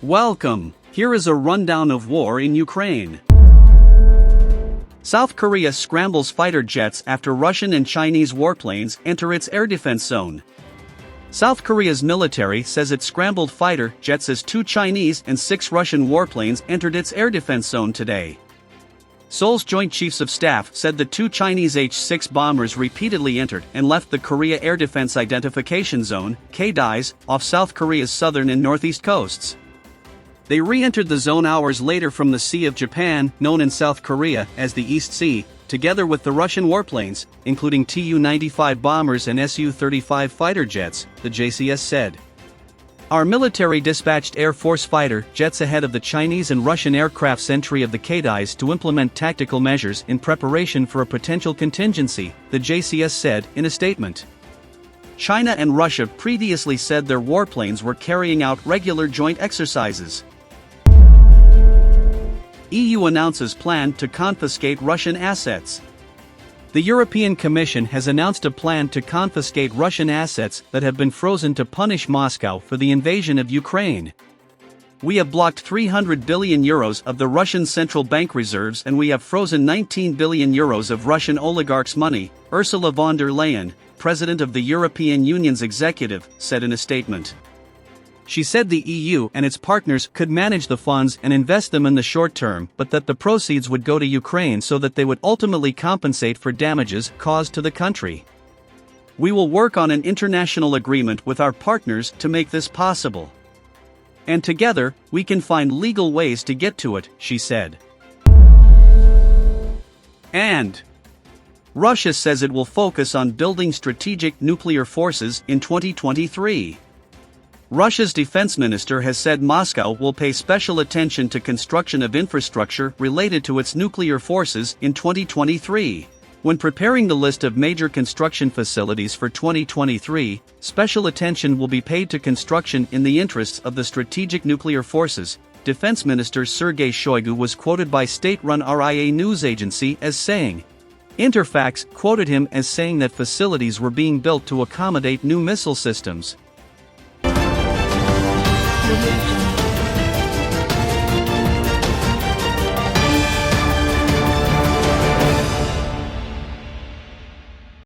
Welcome. Here is a rundown of war in Ukraine. South Korea scrambles fighter jets after Russian and Chinese warplanes enter its air defense zone. South Korea's military says it scrambled fighter jets as 2 Chinese and 6 Russian warplanes entered its air defense zone today. Seoul's Joint Chiefs of Staff said the 2 Chinese H-6 bombers repeatedly entered and left the Korea Air Defense Identification Zone, KDIZ, off South Korea's southern and northeast coasts. They re-entered the zone hours later from the Sea of Japan, known in South Korea as the East Sea, together with the Russian warplanes, including Tu-95 bombers and Su-35 fighter jets, the JCS said. Our military dispatched Air Force fighter jets ahead of the Chinese and Russian aircraft's entry of the KDIZ to implement tactical measures in preparation for a potential contingency, the JCS said in a statement. China and Russia previously said their warplanes were carrying out regular joint exercises. EU announces plan to confiscate Russian assets. The European Commission has announced a plan to confiscate Russian assets that have been frozen to punish Moscow for the invasion of Ukraine. We have blocked 300 billion euros of the Russian central bank reserves and we have frozen 19 billion euros of Russian oligarchs' money, Ursula von der Leyen, president of the European Union's executive, said in a statement. She said the EU and its partners could manage the funds and invest them in the short term, but that the proceeds would go to Ukraine so that they would ultimately compensate for damages caused to the country. We will work on an international agreement with our partners to make this possible. And together, we can find legal ways to get to it, she said. And Russia says it will focus on building strategic nuclear forces in 2023. Russia's defense minister has said Moscow will pay special attention to construction of infrastructure related to its nuclear forces in 2023. When preparing the list of major construction facilities for 2023, special attention will be paid to construction in the interests of the strategic nuclear forces, Defense Minister Sergei Shoigu was quoted by state-run RIA news agency as saying. Interfax quoted him as saying that facilities were being built to accommodate new missile systems.